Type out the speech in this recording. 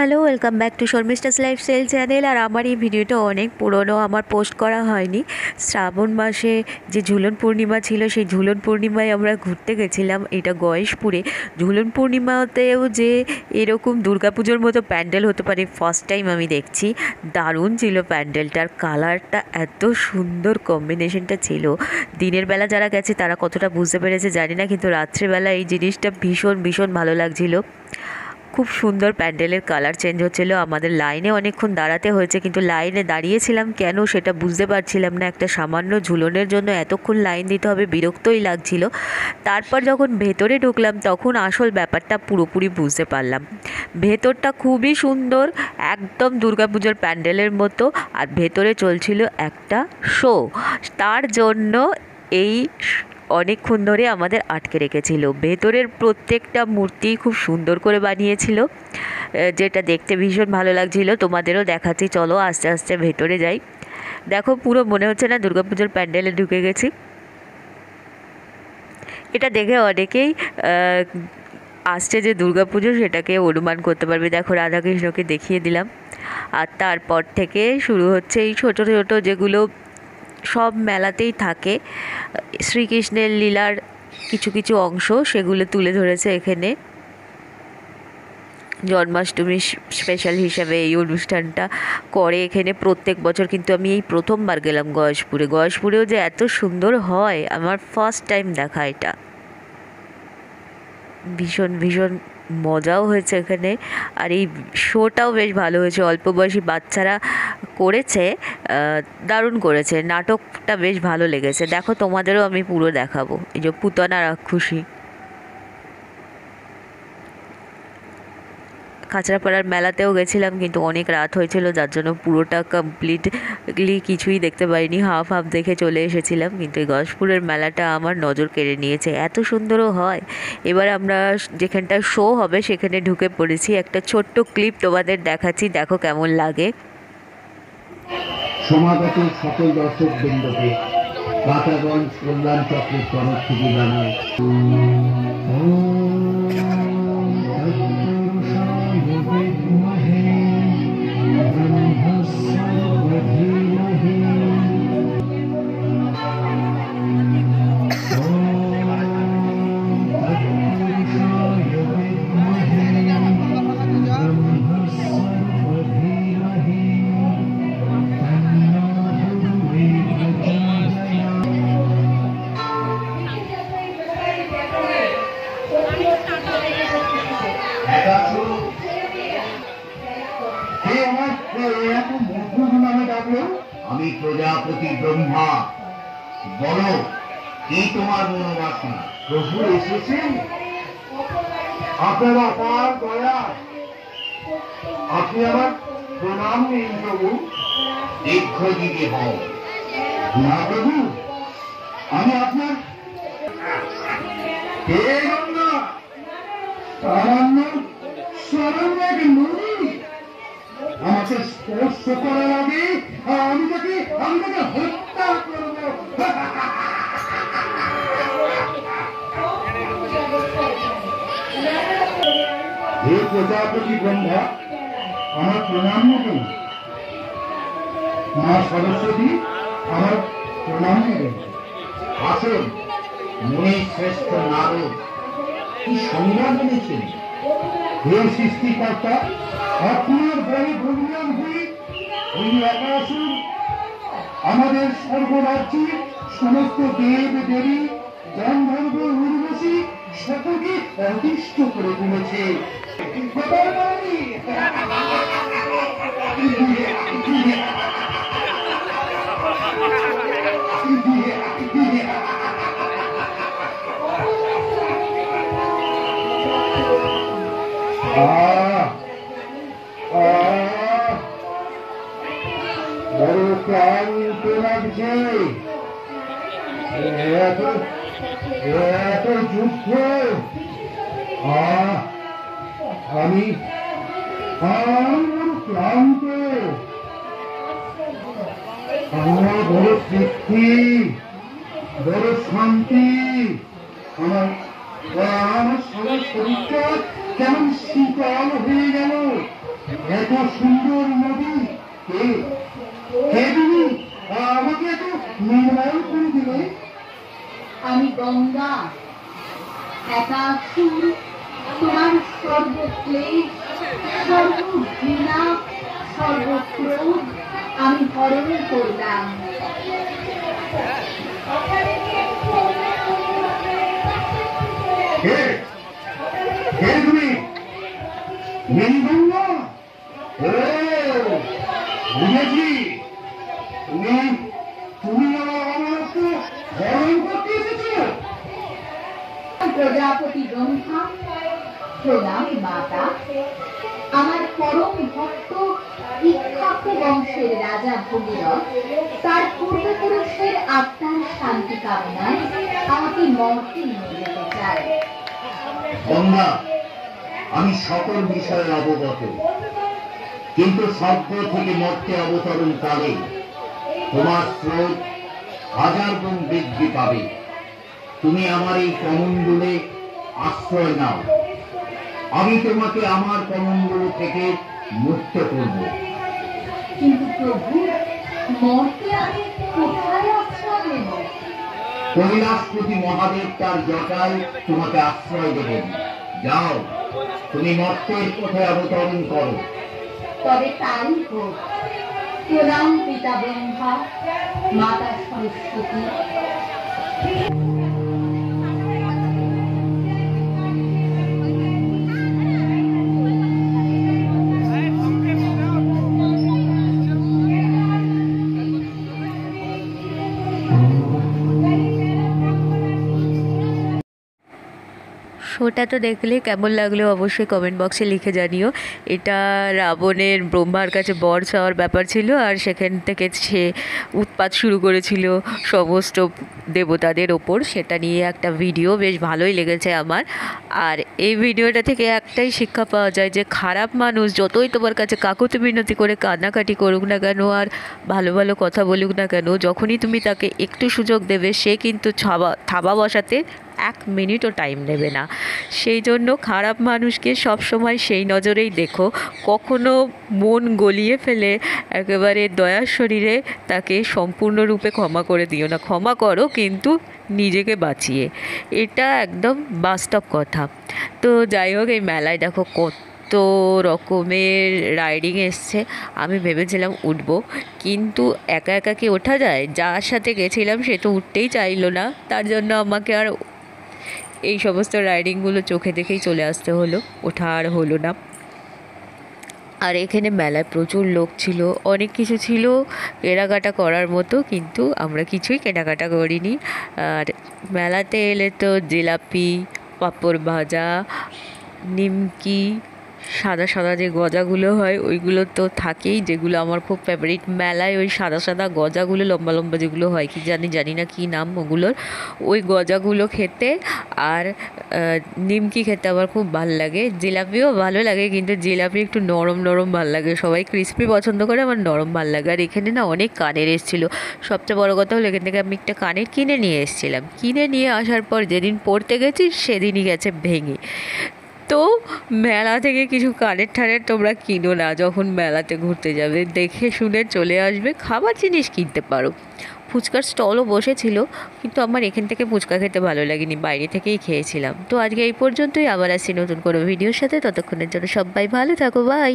Hello, welcome back to Sharmistha's lifestyle channel. আর আমার এই ভিডিওটা অনেক পুরনো, আমার পোস্ট করা হয়নি। শ্রাবণ মাসে যে ঝুলন পূর্ণিমা ছিল, সেই ঝুলন পূর্ণিমায় আমরা ঘুরতে গেছিলাম এটা গয়েশপুরে। ঝুলন পূর্ণিমাতেও যে এরকম দুর্গাপুজোর মতো প্যান্ডেল হতে পারে ফার্স্ট টাইম আমি দেখছি। দারুণ ছিল প্যান্ডেলটার, কালারটা এত সুন্দর কম্বিনেশনটা ছিল। দিনের বেলা যারা গেছে তারা কতটা বুঝতে পেরেছে জানি না, কিন্তু রাত্রেবেলা এই জিনিসটা ভীষণ ভীষণ ভালো লাগছিল। খুব সুন্দর প্যান্ডেলের কালার চেঞ্জ হচ্ছিলো। আমাদের লাইনে অনেকক্ষণ দাঁড়াতে হয়েছে, কিন্তু লাইনে দাঁড়িয়েছিলাম কেন সেটা বুঝতে পারছিলাম না। একটা সামান্য ঝুলনের জন্য এতক্ষণ লাইন দিতে হবে, বিরক্তই লাগছিল। তারপর যখন ভেতরে ঢুকলাম তখন আসল ব্যাপারটা পুরোপুরি বুঝতে পারলাম। ভেতরটা খুবই সুন্দর, একদম দুর্গাপুজোর প্যান্ডেলের মতো। আর ভেতরে চলছিল একটা শো, তার জন্য এই অনেকক্ষণ ধরে আমাদের আটকে রেখেছিল। ভেতরের প্রত্যেকটা মূর্তি খুব সুন্দর করে বানিয়েছিল, যেটা দেখতে ভীষণ ভালো লাগছিল। তোমাদেরও দেখাচ্ছি, চলো আস্তে আস্তে ভেতরে যাই। দেখো, পুরো মনে হচ্ছে না দুর্গাপুজোর প্যান্ডেলে ঢুকে গেছি। এটা দেখে অনেকেই আসছে যে দুর্গাপুজো, সেটাকে অনুমান করতে পারবে। দেখো, রাধাকৃষ্ণকে দেখিয়ে দিলাম। আর তারপর থেকে শুরু হচ্ছে এই ছোটো ছোটো যেগুলো সব মেলাতেই থাকে, শ্রীকৃষ্ণের লীলার কিছু কিছু অংশ, সেগুলো তুলে ধরেছে এখানে। জন্মাষ্টমী স্পেশাল হিসাবে এই অনুষ্ঠানটা করে এখানে প্রত্যেক বছর। কিন্তু আমি এই প্রথমবার গেলাম গয়েশপুরেও যে এত সুন্দর হয়, আমার ফার্স্ট টাইম দেখা এটা। ভীষণ ভীষণ মজাও হয়েছে এখানে। আর এই শোটাও বেশ ভালো হয়েছে, অল্প বয়সী বাচ্চারা করেছে, দারুণ করেছে। নাটকটা বেশ ভালো লেগেছে। দেখো, তোমাদেরও আমি পুরো দেখাবো। এই যে পুতনা রাক্ষসী। কাঁচরাপাড়ার মেলাতেও গেছিলাম, কিন্তু অনেক রাত হয়েছিল, যার জন্য পুরোটা কমপ্লিটলি কিছুই দেখতে পারিনি, হাফ হাফ দেখে চলে এসেছিলাম। কিন্তু এই গয়েশপুরের মেলাটা আমার নজর কেড়ে নিয়েছে, এত সুন্দরও হয়। এবার আমরা যেখানটা শো হবে সেখানে ঢুকে পড়েছি। একটা ছোট্ট ক্লিপ তোমাদের দেখাচ্ছি, দেখো কেমন লাগে। সমাগত সকল দর্শক বৃন্দকে কাঁচাগঞ্জ কল্যাণ চক্রের তরফ থেকে জানাই আমি প্রজাপতি ব্রহ্মা, বলো কি তোমার মনোবাসনা? প্রভু এসেছেন, আপনার অপার দয়া, আপনি আমার প্রণাম নিন প্রভু। দীর্ঘজীবী হও। না প্রভু, আমি আপনার সামান্য সামান্য এক নুড়ি আমাকে স্পর্শ করার আগে আমি তাকে হত্যা করব। হে প্রজাপতি ব্রহ্মা, আমার প্রণাম নেবেন। মা সরস্বতী, আমার প্রণাম নেবেন। আসুন, মুনি শ্রেষ্ঠ নারদ কি সংবাদ এনেছেন? হে সৃষ্টিকর্তা, আপনার বড় গুণগান হয়ে ওই আকাশুর আমাদের সর্বরাজ্যে সমস্ত দেব দেবী গন্ধর্ব উর্বশী সকলকে অতিষ্ঠ করে তুলেছে। বড় ক্লান্ত লাগছে, এত যুদ্ধ। আমি বড় ক্লান্ত, আমার বড় তৃপ্তি, বড় শান্তি। আমার সারা শরীরটা কেমন শীতল হয়ে গেল। এত সুন্দর নদী কে কে তুমি আমাকে এত নির্মল করে দিলে? আমি গঙ্গা, একাসুর, তোমার সর্বক্লেশ, সর্বঘৃণা, সর্বক্রোধ আমি হরণ করলাম। কে কে তুমি? নীলগঙ্গা? ও বুঝেছি, তুমি তুমি আমাকে হরণ করতে এসেছো। প্রজাপতি ব্রহ্মা, প্রণামী মাতা। আমার পরম ভক্ত ইক্ষ্বাকু বংশের রাজা ভগীরথ তার পূর্বপুরুষের আত্মার শান্তি কামনায় আমাকে মর্তে নিয়ে যেতে চায়। গঙ্গা, আমি সকল বিষয়ে অবগত, কিন্তু স্বর্গ থেকে মর্তে অবতরণ কালে তোমার স্রোত হাজার গুণ বৃদ্ধি পাবে। তুমি আমার এই কমণ্ডলে আশ্রয় নাও, আমি তোমাকে আমার কমণ্ডল থেকে মুক্ত করব। কিন্তু প্রভু, মর্তে আমি কোথায় আশ্রয় নেব? কৈলাসপতি মহাদেব তার জটায় তোমাকে আশ্রয় দেবেন। যাও, তুমি মর্তের পথে অবতরণ করো। তবে তাই হোক। প্রণাম পিতা ব্রহ্মা, মাতা সরস্বতী। শোটা তো দেখলে কেমন লাগলো অবশ্যই কমেন্ট বক্সে লিখে জানিও। এটা রাবণের ব্রহ্মার কাছে বর চাওয়ার ব্যাপার ছিল, আর সেখান থেকে সে উৎপাত শুরু করেছিল সমস্ত দেবতাদের ওপর। সেটা নিয়ে একটা ভিডিও বেশ ভালোই লেগেছে আমার। আর এই ভিডিওটা থেকে একটাই শিক্ষা পাওয়া যায় যে খারাপ মানুষ যতই তোমার কাছে কাকুতি মিনতি করে কান্নাকাটি করুক না কেন, আর ভালো ভালো কথা বলুক না কেন, যখনই তুমি তাকে একটু সুযোগ দেবে সে কিন্তু থাবা বসাতে 1 মিনিটও টাইম নেবে না। সেই জন্য খারাপ মানুষকে সবসময় সেই নজরেই দেখো, কখনো মন গলিয়ে ফেলে একেবারে দয়ার শরীরে তাকে সম্পূর্ণরূপে ক্ষমা করে দিও না। ক্ষমা করো কিন্তু নিজেকে বাঁচিয়ে, এটা একদম বাস্তব কথা। তো যাই হোক, এই মেলায় দেখো কত রকমের রাইডিং এসছে। আমি ভেবেছিলাম উঠবো, কিন্তু একা একা কি ওঠা যায়? যার সাথে গেছিলাম সে তো উঠতেই চাইলো না, তার জন্য আমাকে আর এই সমস্ত রাইডিংগুলো চোখে দেখেই চলে আসতে হলো, ওঠা আর হলো না। আর এখানে মেলায় প্রচুর লোক ছিল, অনেক কিছু ছিল কেনাকাটা করার মতো, কিন্তু আমরা কিছুই কেনাকাটা করিনি। আর মেলাতে এলে তো জিলাপি, পাঁপড় ভাজা, নিমকি, সাদা সাদা যে গজাগুলো হয় ওইগুলো তো থাকেই, যেগুলো আমার খুব ফেভারিট। মেলায় ওই সাদা সাদা গজাগুলো লম্বা লম্বা যেগুলো হয়, কি জানি না কি নাম ওগুলোর, ওই গজাগুলো খেতে আর নিমকি খেতে আমার খুব ভালো লাগে। জিলাপিও ভালো লাগে, কিন্তু জিলাপি একটু নরম নরম ভালো লাগে, সবাই ক্রিস্পি পছন্দ করে, আমার নরম ভালো লাগে। আর এখানে না অনেক কানের এসেছিলো। সবচেয়ে বড় কথা হলো এখান থেকে আমি একটা কানের কিনে নিয়ে এসেছিলাম। কিনে নিয়ে আসার পর যেদিন পড়তে গেছি সেদিনই গেছে ভেঙে। তো মেলা থেকে কিছু কানের ঠানের তোমরা কিনো না, যখন মেলাতে ঘুরতে যাবে দেখে শুনে চলে আসবে। খাবার জিনিস কিনতে পারো। ফুচকার স্টলও বসেছিল, কিন্তু আমার এখান থেকে ফুচকা খেতে ভালো লাগেনি, বাইরে থেকেই খেয়েছিলাম। তো আজকে এই পর্যন্তই, আবার আসছি নতুন কোনো ভিডিওর সাথে। ততক্ষণের জন্য সবাই ভালো থাকো, বাই।